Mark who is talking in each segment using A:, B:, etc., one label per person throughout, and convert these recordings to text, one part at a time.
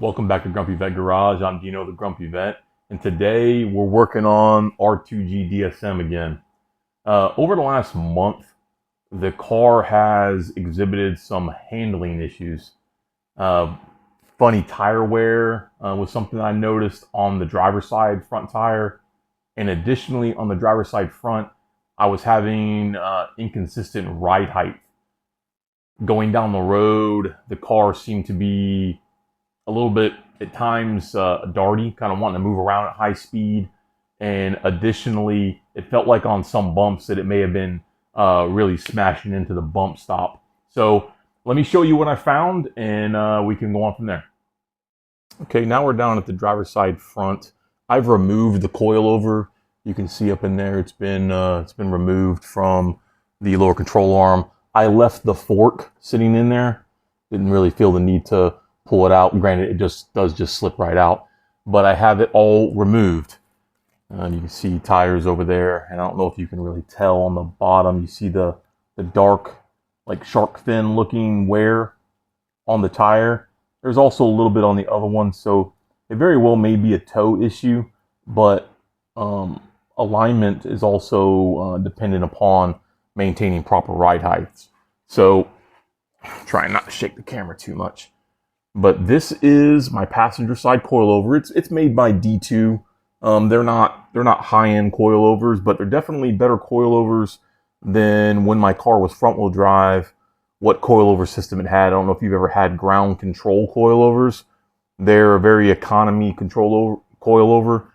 A: Welcome back to Grumpy Vet Garage. I'm Dino the Grumpy Vet, and today we're working on R2G DSM again. Over the last month, the car has exhibited some handling issues. Uh, Funny tire wear was something I noticed on the driver's side front tire, and additionally on the driver's side front, I was having inconsistent ride height. Going down the road, the car seemed to be a little bit at times darty, kind of wanting to move around at high speed. And additionally, it felt like on some bumps that it may have been really smashing into the bump stop. So let me show you what I found, and we can go on from there. Okay, now we're down at the driver's side front. I've removed the coilover. You can see up in there it's been removed from the lower control arm. I left the fork sitting in there. Didn't really feel the need to pull it out. Granted, it does slip right out, but I have it all removed. And you can see tires over there, and I don't know if you can really tell on the bottom. You see the dark, like shark fin looking wear on the tire. There's also a little bit on the other one, so it very well may be a toe issue, but alignment is also dependent upon maintaining proper ride heights. So trying not to shake the camera too much. But this is my passenger side coilover. It's made by D2. They're not high-end coilovers, but they're definitely better coilovers than when my car was front-wheel drive. What coilover system it had. I don't know if you've ever had ground control coilovers. They're a very economy coilover.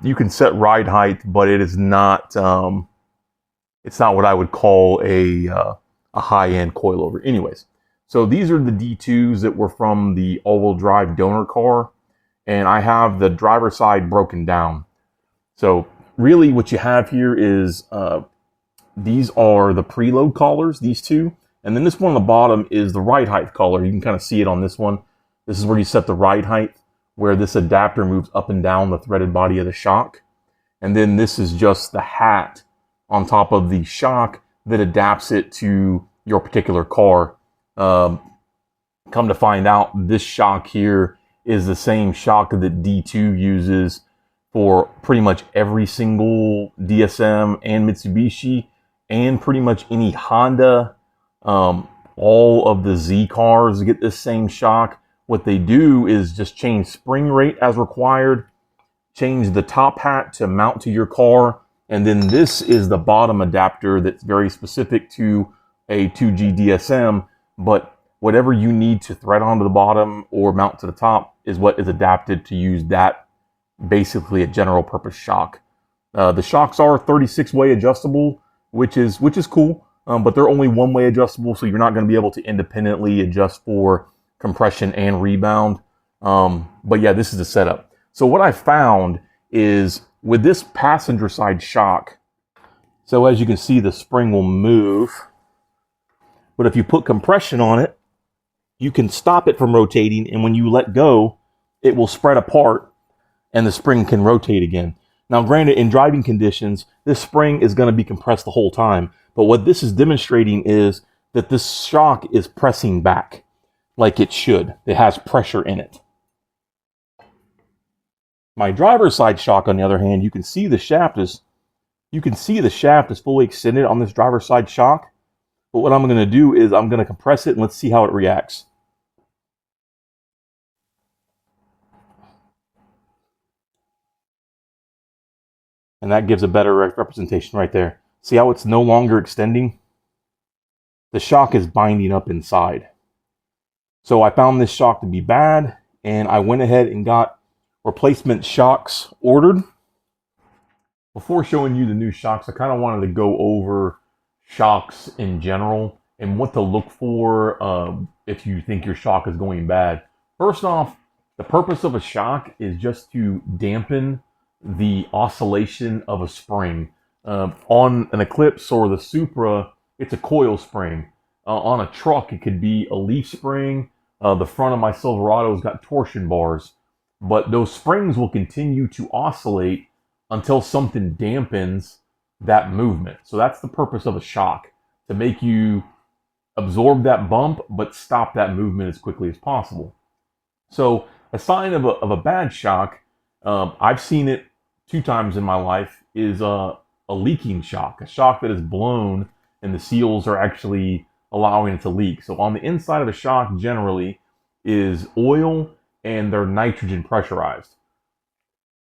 A: You can set ride height, but it is not. It's not what I would call a high-end coilover. Anyways. So these are the D2s that were from the all-wheel drive donor car, and I have the driver's side broken down. So really what you have here is these are the preload collars, these two, and then this one on the bottom is the ride height collar. You can kind of see it on this one. This is where you set the ride height, where this adapter moves up and down the threaded body of the shock. And then this is just the hat on top of the shock that adapts it to your particular car. Come to find out, this shock here is the same shock that D2 uses for pretty much every single DSM and Mitsubishi, and pretty much any Honda. All of the Z cars get this same shock. What they do is just change spring rate as required, change the top hat to mount to your car, and then this is the bottom adapter that's very specific to a 2G DSM. But whatever you need to thread onto the bottom or mount to the top is what is adapted to use that, basically a general purpose shock. The shocks are 36-way adjustable, which is cool, but they're only one-way adjustable, so you're not going to be able to independently adjust for compression and rebound. But yeah, this is the setup. So what I found is with this passenger side shock, so as you can see, the spring will move. But if you put compression on it, you can stop it from rotating, and when you let go, it will spread apart, and the spring can rotate again. Now, granted, in driving conditions, this spring is going to be compressed the whole time, but what this is demonstrating is that this shock is pressing back like it should. It has pressure in it. My driver's side shock, on the other hand, you can see the shaft is fully extended on this driver's side shock. But what I'm going to do is I'm going to compress it, and let's see how it reacts. And that gives a better representation right there. See how it's no longer extending? The shock is binding up inside. So I found this shock to be bad, and I went ahead and got replacement shocks ordered. Before showing you the new shocks, I kind of wanted to go over shocks in general and what to look for if you think your shock is going bad. First off, the purpose of a shock is just to dampen the oscillation of a spring. On an Eclipse or the Supra, it's a coil spring. On a truck, it could be a leaf spring. The front of my Silverado's got torsion bars. But those springs will continue to oscillate until something dampens that movement. So that's the purpose of a shock, to make you absorb that bump but stop that movement as quickly as possible. So a sign of a bad shock, I've seen it 2 times in my life, is a leaking shock, a shock that is blown and the seals are actually allowing it to leak. So on the inside of a shock generally is oil and they're nitrogen pressurized.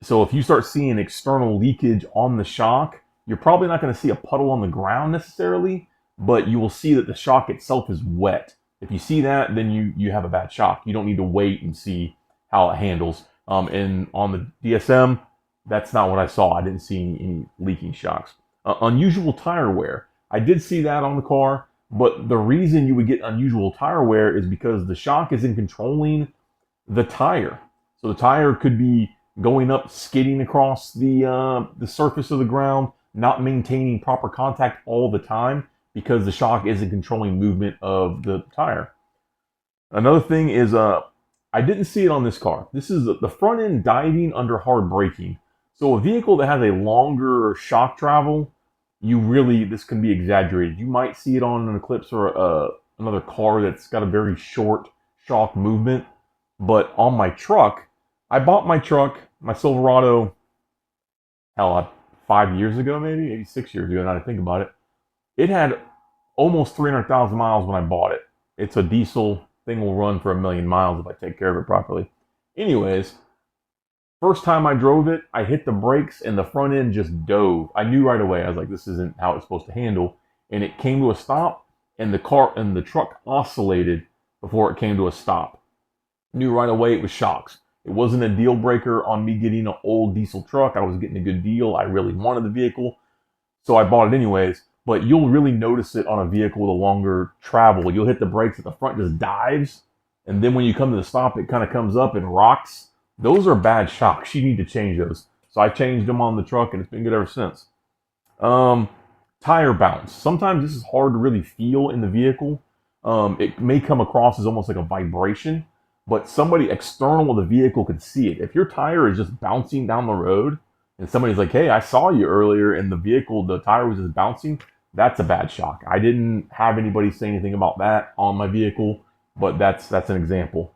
A: So if you start seeing external leakage on the shock, you're probably not going to see a puddle on the ground necessarily, but you will see that the shock itself is wet. If you see that, then you have a bad shock. You don't need to wait and see how it handles. And on the DSM, that's not what I saw. I didn't see any leaking shocks. Unusual tire wear. I did see that on the car, but the reason you would get unusual tire wear is because the shock isn't controlling the tire. So the tire could be going up, skidding across the surface of the ground, not maintaining proper contact all the time because the shock isn't controlling movement of the tire. Another thing is I didn't see it on this car. This is the front end diving under hard braking. So a vehicle that has a longer shock travel, this can be exaggerated. You might see it on an Eclipse or another car that's got a very short shock movement. But on my truck, I bought my truck, my Silverado, hell, 5 years ago, maybe 6 years ago. Now that I think about it, it had almost 300,000 miles when I bought it. It's a diesel thing, will run for 1,000,000 miles if I take care of it properly. Anyways, first time I drove it, I hit the brakes and the front end just dove. I knew right away. I was like, this isn't how it's supposed to handle. And it came to a stop, and the truck oscillated before it came to a stop. Knew right away it was shocks. It wasn't a deal breaker on me getting an old diesel truck. I was getting a good deal. I really wanted the vehicle, so I bought it anyways. But you'll really notice it on a vehicle with a longer travel. You'll hit the brakes at the front, just dives, and then when you come to the stop, it kind of comes up and rocks. Those are bad shocks. You need to change those. So I changed them on the truck, and it's been good ever since. Um, Tire bounce. Sometimes this is hard to really feel in the vehicle. It may come across as almost like a vibration, but somebody external to the vehicle could see it. If your tire is just bouncing down the road and somebody's like, hey, I saw you earlier and the tire was just bouncing, that's a bad shock. I didn't have anybody say anything about that on my vehicle, but that's an example.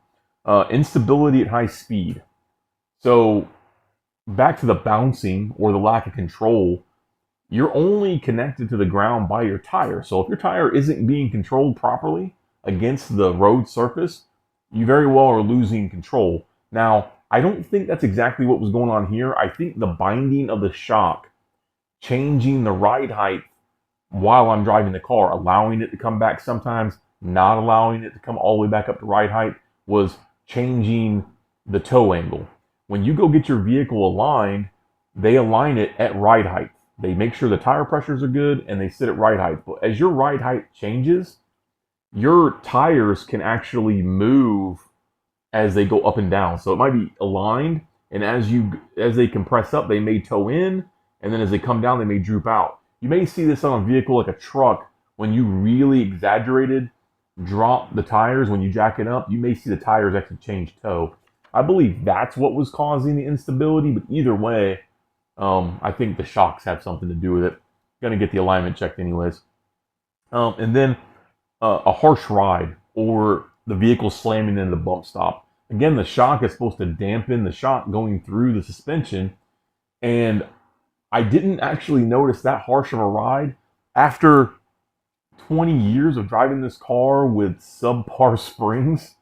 A: Instability at high speed. So back to the bouncing or the lack of control, you're only connected to the ground by your tire. So if your tire isn't being controlled properly against the road surface, you very well are losing control. Now, I don't think that's exactly what was going on here. I think the binding of the shock, changing the ride height while I'm driving the car, allowing it to come back sometimes, not allowing it to come all the way back up to ride height, was changing the toe angle. When you go get your vehicle aligned, they align it at ride height. They make sure the tire pressures are good and they sit at ride height. But as your ride height changes, your tires can actually move as they go up and down. So it might be aligned, and as they compress up, they may toe in, and then as they come down, they may droop out. You may see this on a vehicle like a truck when you really exaggerated drop the tires when you jack it up. You may see the tires actually change toe. I believe that's what was causing the instability, but either way, I think the shocks have something to do with it. Gonna get the alignment checked anyways. And then a harsh ride or the vehicle slamming into the bump stop. Again, the shock is supposed to dampen the shock going through the suspension, and I didn't actually notice that harsh of a ride after 20 years of driving this car with subpar springs.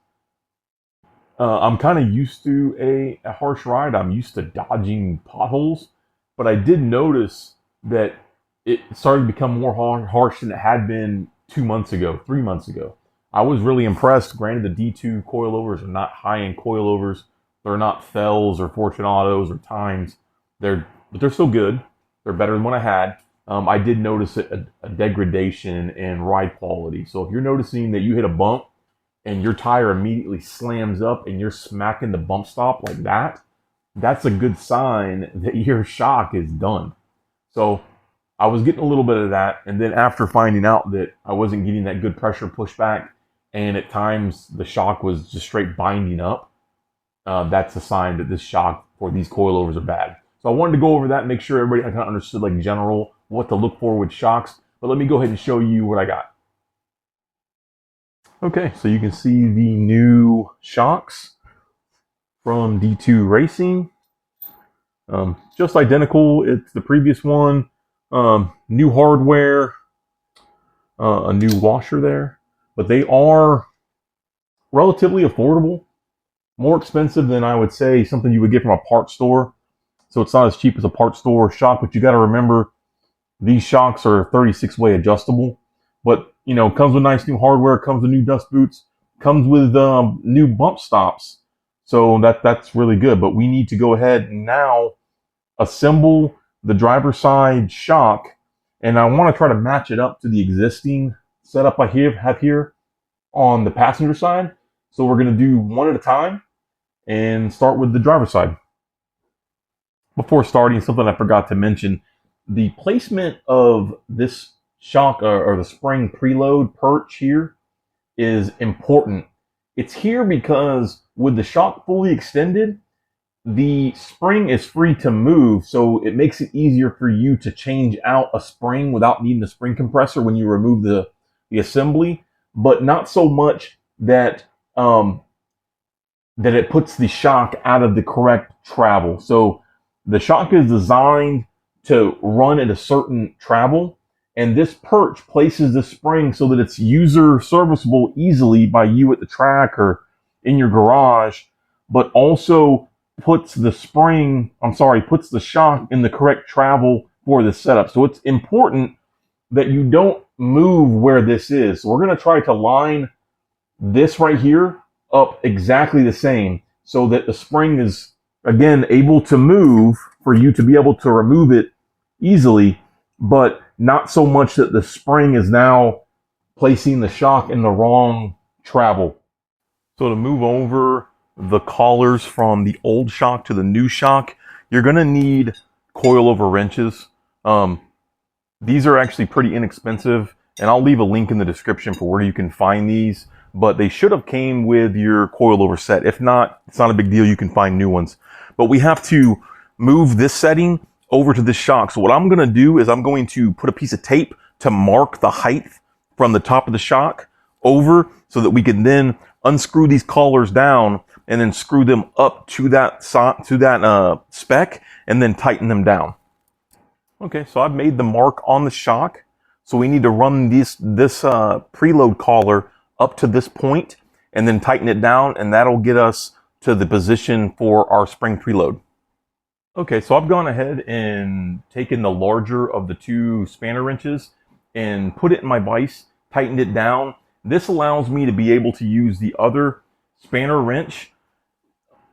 A: I'm kind of used to a harsh ride. I'm used to dodging potholes, but I did notice that it started to become more harsh than it had been 2 months ago, 3 months ago. I was really impressed. Granted, the D2 coilovers are not high-end coilovers. They're not Fells or Fortunatos or Times. But they're still good. They're better than what I had. I did notice a degradation in ride quality. So if you're noticing that you hit a bump and your tire immediately slams up and you're smacking the bump stop like that, that's a good sign that your shock is done. So I was getting a little bit of that, and then after finding out that I wasn't getting that good pressure pushback, and at times the shock was just straight binding up, that's a sign that this shock for these coilovers are bad. So I wanted to go over that and make sure everybody kind of understood like general what to look for with shocks. But let me go ahead and show you what I got. Okay, so you can see the new shocks. from D2 Racing. Just identical. It's the previous one. New hardware, a new washer there, but they are relatively affordable. More expensive than I would say something you would get from a parts store. So it's not as cheap as a parts store shock, but you got to remember these shocks are 36-way adjustable. But you know, comes with nice new hardware, comes with new dust boots, comes with new bump stops. So that's really good. But we need to go ahead and now assemble the driver's side shock, and I want to try to match it up to the existing setup I have here on the passenger side. So we're going to do one at a time and start with the driver's side. Before starting, something I forgot to mention, the placement of this shock or the spring preload perch here is important. It's here because with the shock fully extended, the spring is free to move, so it makes it easier for you to change out a spring without needing a spring compressor when you remove the assembly, but not so much that that it puts the shock out of the correct travel. So the shock is designed to run at a certain travel, and this perch places the spring so that it's user serviceable easily by you at the track or in your garage, but also puts the shock in the correct travel for the setup. So it's important that you don't move where this is. So we're going to try to line this right here up exactly the same so that the spring is, again, able to move for you to be able to remove it easily, but not so much that the spring is now placing the shock in the wrong travel. So to move over the collars from the old shock to the new shock, you're going to need coilover wrenches. These are actually pretty inexpensive, and I'll leave a link in the description for where you can find these, but they should have came with your coilover set. If not, it's not a big deal. You can find new ones. But we have to move this setting over to this shock. So what I'm going to do is I'm going to put a piece of tape to mark the height from the top of the shock over so that we can then unscrew these collars down and then screw them up to that spec and then tighten them down. Okay, so I've made the mark on the shock. So we need to run this preload collar up to this point and then tighten it down, and that'll get us to the position for our spring preload. Okay, so I've gone ahead and taken the larger of the two spanner wrenches and put it in my vise, tightened it down. This allows me to be able to use the other spanner wrench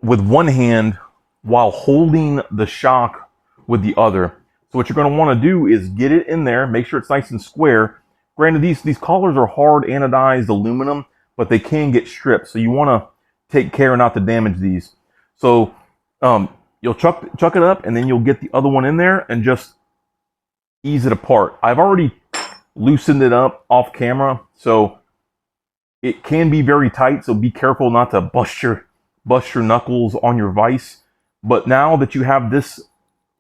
A: with one hand while holding the shock with the other. So what you're going to want to do is get it in there, make sure it's nice and square. Granted, these collars are hard anodized aluminum, but they can get stripped. So you want to take care not to damage these. So you'll chuck it up, and then you'll get the other one in there and just ease it apart. I've already loosened it up off camera, so it can be very tight. So be careful not to bust your knuckles on your vise. But now that you have this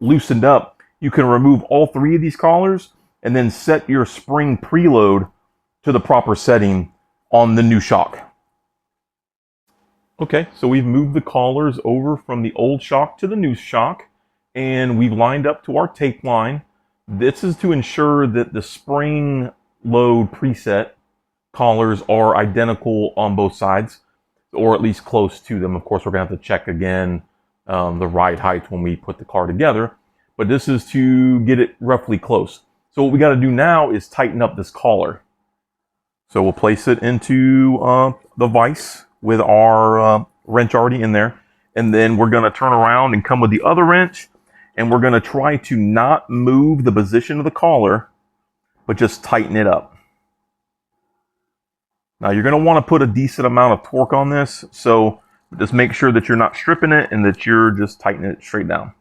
A: loosened up, you can remove all three of these collars and then set your spring preload to the proper setting on the new shock. Okay, so we've moved the collars over from the old shock to the new shock, and we've lined up to our tape line. This is to ensure that the spring load preset collars are identical on both sides, or at least close to them. Of course, we're going to have to check again the ride height when we put the car together, but this is to get it roughly close. So what we got to do now is tighten up this collar. So we'll place it into the vise with our wrench already in there, and then we're going to turn around and come with the other wrench, and we're going to try to not move the position of the collar, but just tighten it up. Now you're going to want to put a decent amount of torque on this, so just make sure that you're not stripping it and that you're just tightening it straight down.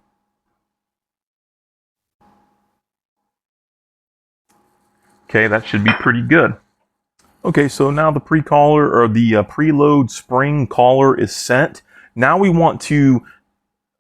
A: Okay, that should be pretty good. Okay, so now the pre-collar or the preload spring collar is set. Now we want to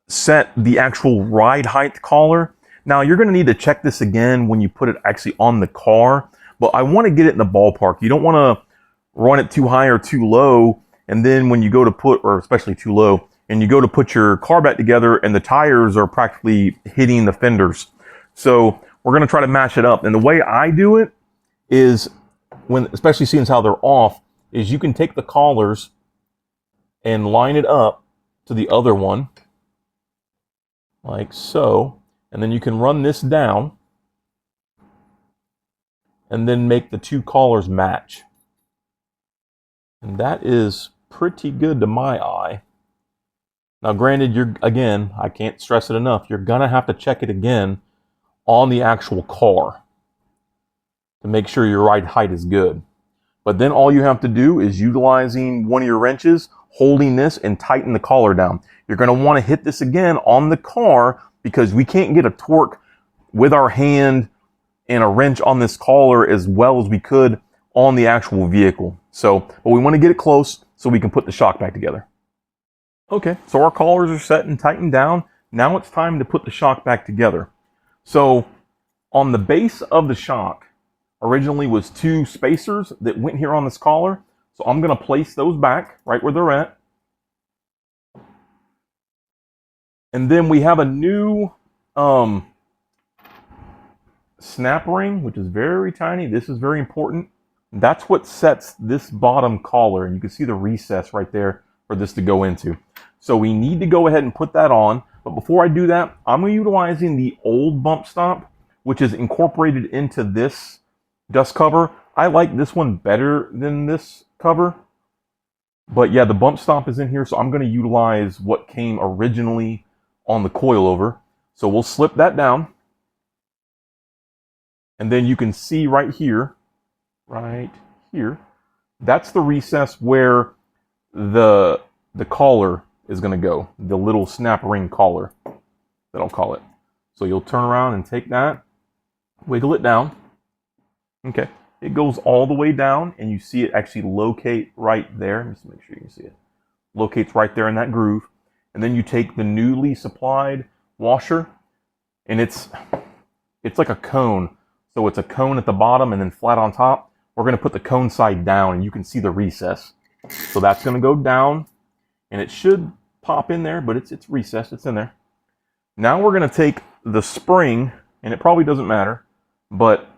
A: set the actual ride height collar. Now you're going to need to check this again when you put it actually on the car, but I want to get it in the ballpark. You don't want to run it too high or too low, and then when you go to put, or especially too low, and you go to put your car back together and the tires are practically hitting the fenders. So we're going to try to match it up. And the way I do it is, especially seeing how they're off, is you can take the collars and line it up to the other one, like so, and then you can run this down and then make the two collars match. And that is pretty good to my eye. Now granted, again, I can't stress it enough, you're gonna have to check it again on the actual car to make sure your ride height is good. But then all you have to do is utilizing one of your wrenches, holding this and tighten the collar down. You're gonna wanna hit this again on the car because we can't get a torque with our hand and a wrench on this collar as well as we could on the actual vehicle. So, but we want to get it close so we can put the shock back together. Okay, so our collars are set and tightened down. Now it's time to put the shock back together. So on the base of the shock originally was two spacers that went here on this collar. So I'm going to place those back right where they're at. And then we have a new snap ring, which is very tiny. This is very important. That's what sets this bottom collar, and you can see the recess right there for this to go into. So we need to go ahead and put that on. But before I do that, I'm utilizing the old bump stop, which is incorporated into this dust cover. I like this one better than this cover. But yeah, the bump stop is in here, so I'm going to utilize what came originally on the coilover. So we'll slip that down. And then you can see right here, that's the recess where the collar is going to go, the little snap ring collar, that I'll call it. So you'll turn around and take that, wiggle it down. Okay, it goes all the way down, and you see it actually locate right there. Just make sure you can see it. Locates right there in that groove. And then you take the newly supplied washer, and it's like a cone. So it's a cone at the bottom and then flat on top. We're going to put the cone side down, and you can see the recess. So that's going to go down, and it should pop in there, but it's recessed. It's in there. Now we're going to take the spring, and it probably doesn't matter, but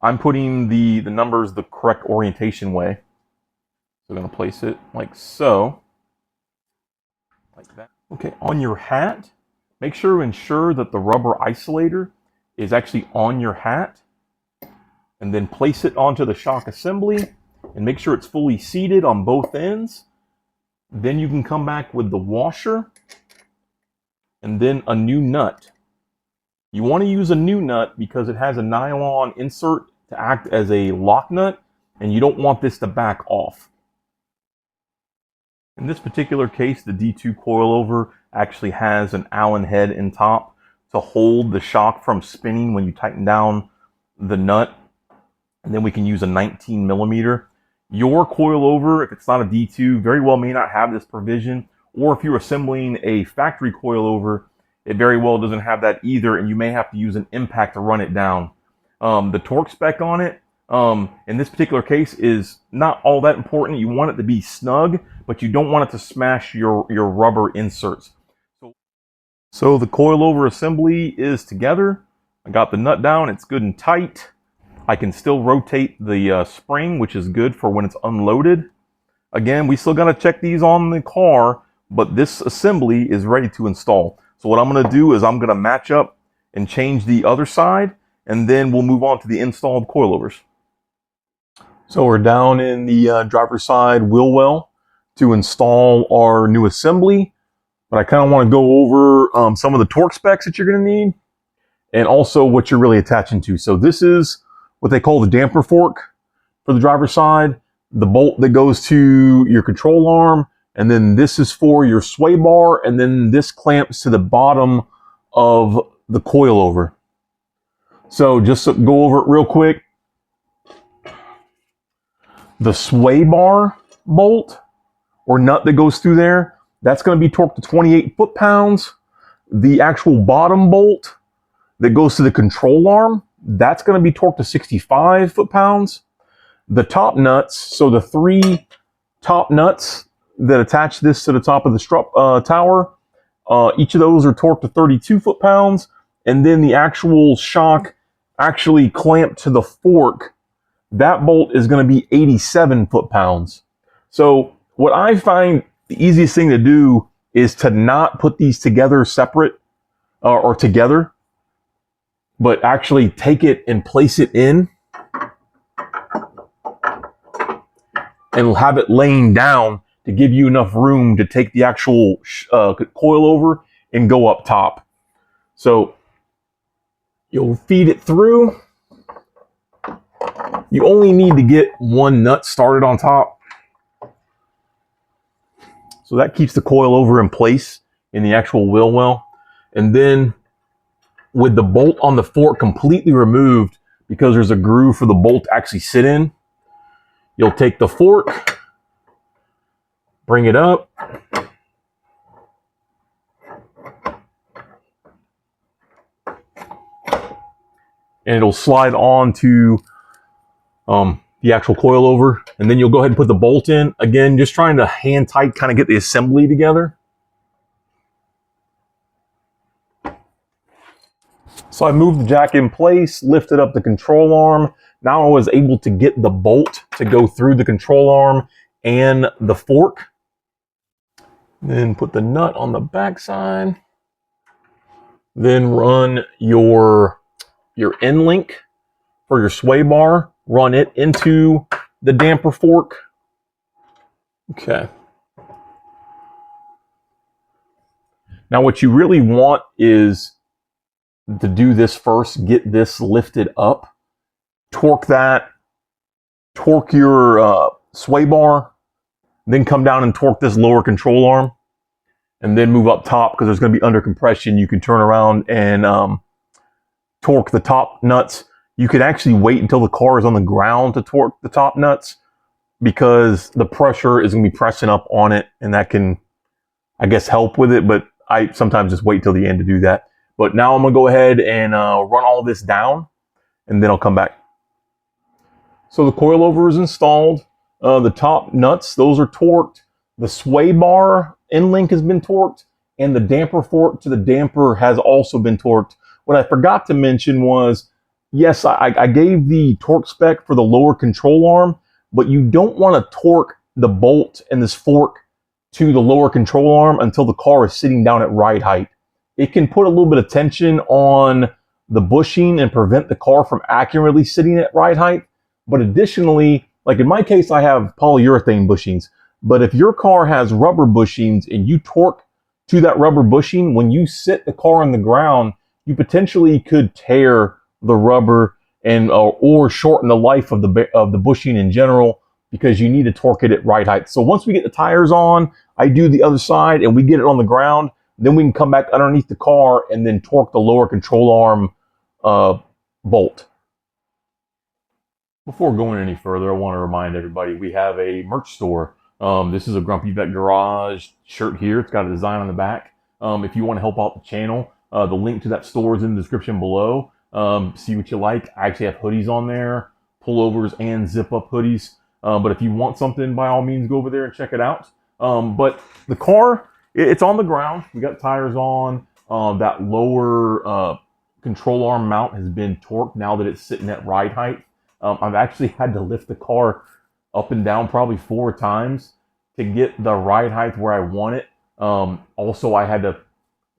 A: I'm putting the numbers the correct orientation way. So we're going to place it like so. Like that. Okay, on your hat, make sure to ensure that the rubber isolator is actually on your hat. And then place it onto the shock assembly and make sure it's fully seated on both ends. Then you can come back with the washer and then a new nut. You want to use a new nut because it has a nylon insert to act as a lock nut, and you don't want this to back off. In this particular case, the D2 coilover actually has an Allen head in top to hold the shock from spinning when you tighten down the nut. And then we can use a 19 millimeter. Your coilover, if it's not a D2, very well may not have this provision. Or if you're assembling a factory coilover, it very well doesn't have that either, and you may have to use an impact to run it down. The torque spec on it, in this particular case, is not all that important. You want it to be snug, but you don't want it to smash your rubber inserts. So the coilover assembly is together. I got the nut down. It's good and tight. I can still rotate the spring, which is good for when it's unloaded. Again, we still got to check these on the car, but this assembly is ready to install. So what I'm going to do is I'm going to match up and change the other side, and then we'll move on to the installed coilovers. So we're down in the driver's side wheel well to install our new assembly, but I kind of want to go over some of the torque specs that you're going to need and also what you're really attaching to. So this is what they call the damper fork for the driver's side, the bolt that goes to your control arm, and then this is for your sway bar, and then this clamps to the bottom of the coilover. So just to go over it real quick, the sway bar bolt or nut that goes through there, that's going to be torqued to 28 foot-pounds. The actual bottom bolt that goes to the control arm, that's going to be torqued to 65 foot-pounds. The top nuts, so the three top nuts that attach this to the top of the tower. Each of those are torqued to 32 foot-pounds, and then the actual shock actually clamped to the fork, that bolt is going to be 87 foot-pounds. So what I find the easiest thing to do is to not put these together separate or together, but actually take it and place it in and have it laying down to give you enough room to take the actual coilover and go up top. So you'll feed it through. You only need to get one nut started on top. So that keeps the coilover in place in the actual wheel well. And then with the bolt on the fork completely removed, because there's a groove for the bolt to actually sit in, you'll take the fork, bring it up, and it'll slide on to the actual coilover, and then you'll go ahead and put the bolt in. Again, just trying to hand tight kind of get the assembly together. So I moved the jack in place, lifted up the control arm. Now I was able to get the bolt to go through the control arm and the fork. Then put the nut on the back side. Then run your end link for your sway bar. Run it into the damper fork. Okay. Now what you really want is to do this first. Get this lifted up. Torque that. Torque your sway bar. Then come down and torque this lower control arm. And then move up top, because there's going to be under compression. You can turn around and torque the top nuts. You could actually wait until the car is on the ground to torque the top nuts, because the pressure is going to be pressing up on it, and that can, I guess, help with it. But I sometimes just wait till the end to do that. But now I'm going to go ahead and run all of this down, and then I'll come back. So the coilover is installed. The top nuts, those are torqued. The sway bar end link has been torqued, and the damper fork to the damper has also been torqued. What I forgot to mention was, yes, I gave the torque spec for the lower control arm, but you don't want to torque the bolt and this fork to the lower control arm until the car is sitting down at ride height. It can put a little bit of tension on the bushing and prevent the car from accurately sitting at ride height. But additionally, like in my case, I have polyurethane bushings. But if your car has rubber bushings and you torque to that rubber bushing, when you sit the car on the ground, you potentially could tear the rubber and or shorten the life of the bushing in general, because you need to torque it at ride height. So once we get the tires on, I do the other side and we get it on the ground, then we can come back underneath the car and then torque the lower control arm bolt. Before going any further, I want to remind everybody we have a merch store. This is a Grumpy Vet Garage shirt here. It's got a design on the back. If you want to help out the channel, the link to that store is in the description below. See what you like. I actually have hoodies on there, pullovers and zip-up hoodies. But if you want something, by all means, go over there and check it out. But the car, it's on the ground. We got tires on. That lower control arm mount has been torqued now that it's sitting at ride height. I've actually had to lift the car up and down probably 4 times to get the ride height where I want it. Also, I had to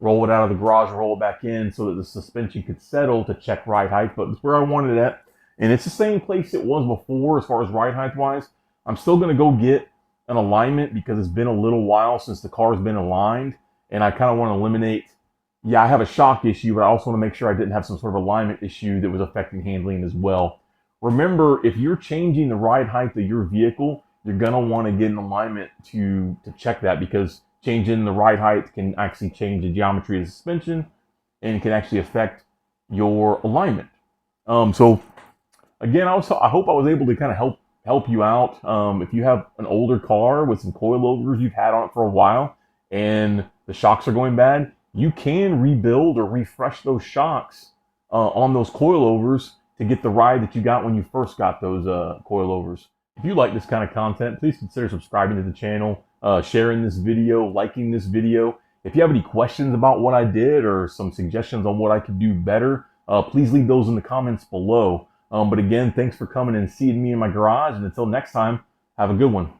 A: roll it out of the garage, roll it back in so that the suspension could settle to check ride height, but it's where I wanted it at. And it's the same place it was before as far as ride height wise. I'm still going to go get an alignment because it's been a little while since the car's been aligned, and I kind of want to eliminate, I have a shock issue, but I also want to make sure I didn't have some sort of alignment issue that was affecting handling as well. Remember, if you're changing the ride height of your vehicle, you're going to want to get an alignment to check that, because changing the ride height can actually change the geometry of the suspension and it can actually affect your alignment. So again, I hope I was able to kind of help you out. If you have an older car with some coilovers you've had on it for a while and the shocks are going bad, you can rebuild or refresh those shocks on those coilovers to get the ride that you got when you first got those coilovers. If you like this kind of content, please consider subscribing to the channel. sharing this video, liking this video. If you have any questions about what I did or some suggestions on what I could do better, please leave those in the comments below. But again, thanks for coming and seeing me in my garage. And until next time, have a good one.